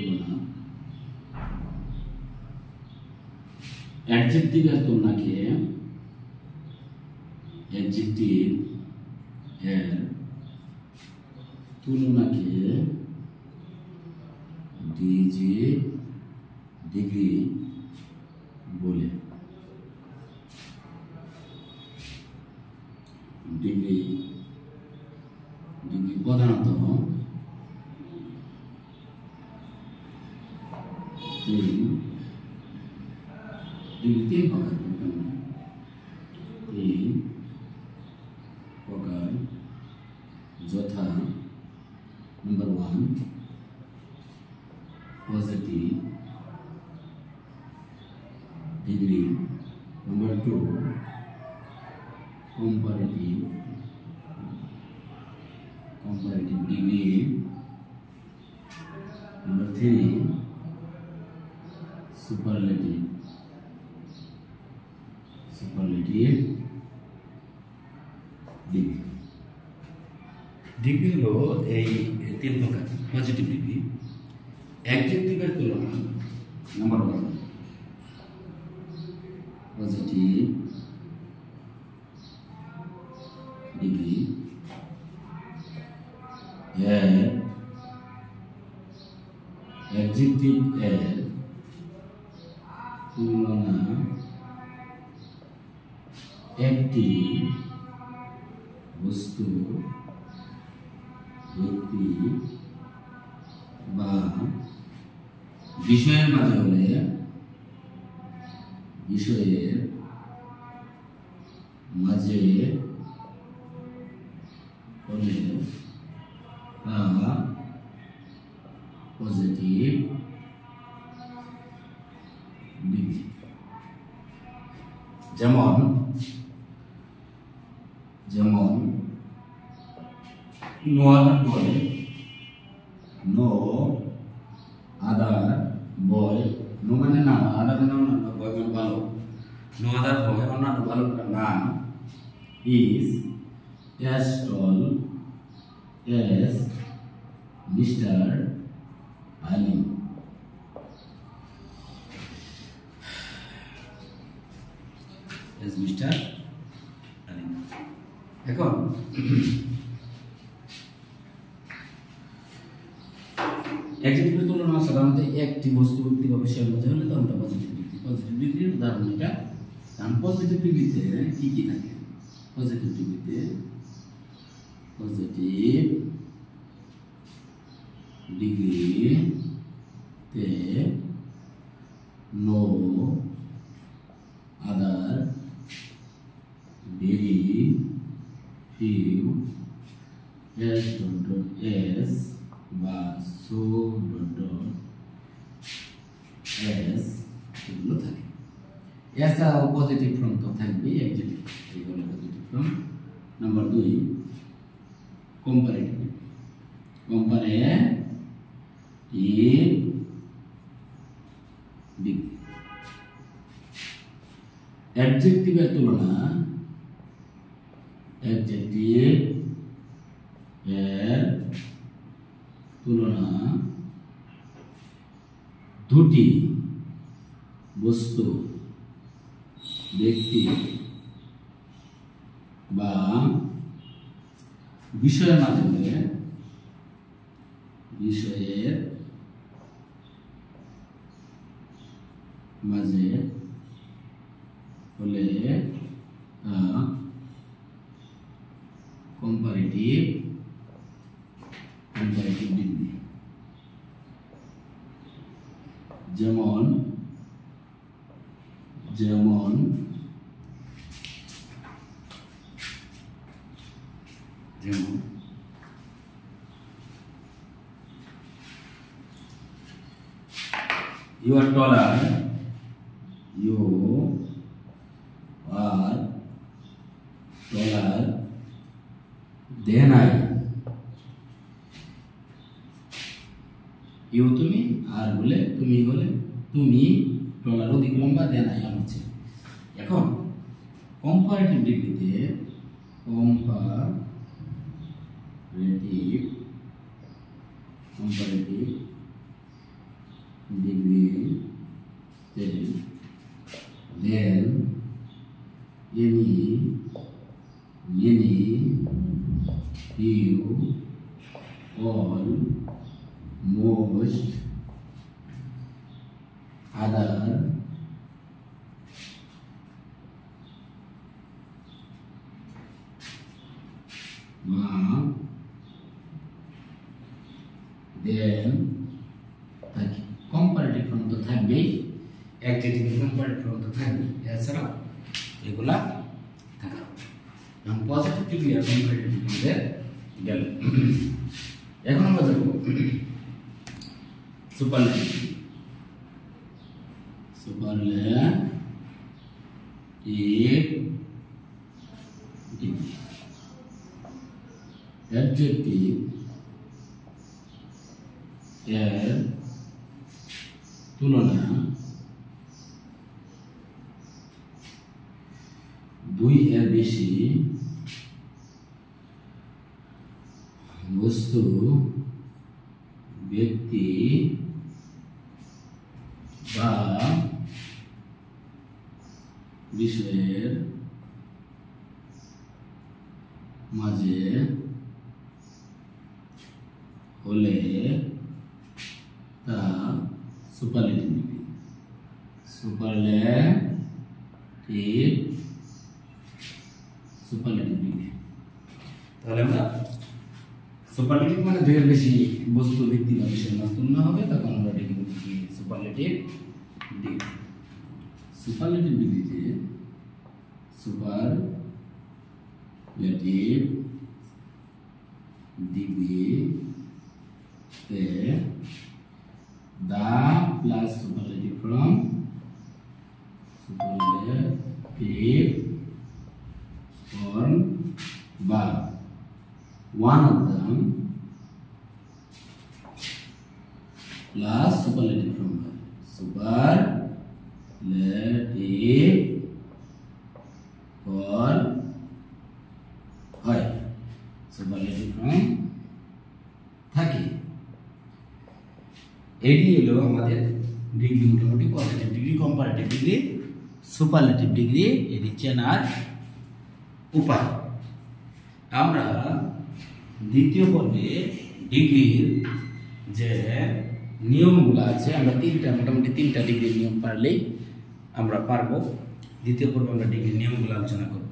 তুলনা অ্যাডজেক্টিভের তুলনাকে অ্যাডজেক্টিভ এর তুলনাকে ডিগ্রি বলে। ডিগ্রি প্রধানত তিন প্রকার যথা number 1 positive degree, number 2 comparative degree, number 3 superlative degree. Degree হলো এই তিন প্রকার পজিটিভ ডিগ্রি। অ্যাডজেক্টিভের তুলনা নাম্বার 1 পজিটিভ ডিগ্রি এর অ্যাডজেক্টিভ এর তুলনা একটি বস্তু, ব্যক্তি বা বিষয়ের মাঝে হলে বিষয়ের মাঝে হলে তা পজিটিভ ডিগ্রি। যেমন নো আদার বয়, নো আদার বয়, নো মানে না, আদার মানে অন্যান্য, বয় মানে ভালো। নো আদার বয় অন্যান্য বালকের নাম is as tall as Mr. Ali. As Mr. Ali. এখন অ্যাডজেক্টিভের তুলনা সাধারণত একটি বস্তু, ব্যক্তি বা বিষয়ের মধ্যে হলে তখন পজিটিভ ডিগ্রি। পজিটিভ ডিগ্রির উদাহরণ এটা। কারণ পজিটিভ ডিগ্রিতে কি কি থাকে? পজিটিভ ডিগ্রিতে no other, very few, as বা সো এস এগুলো থাকে। এছাড়াও পজিটিভ ফর্ম তো থাকবে, অ্যাডজেক্টিভ এগুলো positive form. Number 2 comparative degree. অ্যাডজেক্টিভের তুলনা দুটি বস্তু, ব্যক্তি বা বিষয়ের মাধ্যমে হলে কম্পারেটিভ ডিগ্রি। যেমন you are taller than I। You তুমি, আর বলে তুমি, টলার অধিক লম্বা, দেন আই আমার চেয়ে। এখন কম্পারেটিভ ডিগ্রিতে ডিগ্রিতে then any many few all most other then থাকে কম্পারেটিভ ফর্ম তো থাকবেই অ্যাডজেক্টিভ কম্পারেটিভ ফর্ম তো থাকবে এছাড়া এগুলা থাকে এখন পজিটিভ ডিগ্রি আর কম্পারেটিভ ডিগ্রিতে গেল এখন আমরা দেখব সুপারলেটিভ ডিগ্রি অ্যাডজেক্টিভ এর তুলনা দুই এর বেশি বস্তু ব্যক্তি বা বিষয়ের মাঝে হলে তা সুপারলেটিভ ডিগ্রি সুপারলেটিভ ডিগ্রি তাহলে আমরা সুপারলেটিভ মানে দুইয়ের বেশি বস্তু ব্যক্তি বা বিষয়ের মাঝে তুলনা হবে তখন আমরা এটাকে বলি কি সুপারলেটিভ ডিগ্রি সুপারলেটিভ ডিগ্রিতে সুপারলেটিভ ডিগ্রিতে the plus superlative from superlative form verb one of them plus superlative from verb superlative for হয় superlative from থাকে এটি হলো আমাদের ডিগ্রি মোটামুটি positive degree comparative degree superlative degree এটি চেনার উপায় আমরা দ্বিতীয় পর্বে ডিগ্রির যে নিয়মগুলো আছে আমরা মোটামুটি তিনটা ডিগ্রির নিয়ম পারলেই আমরা পারবো দ্বিতীয় পর্বে আমরা ডিগ্রির নিয়মগুলো আলোচনা করব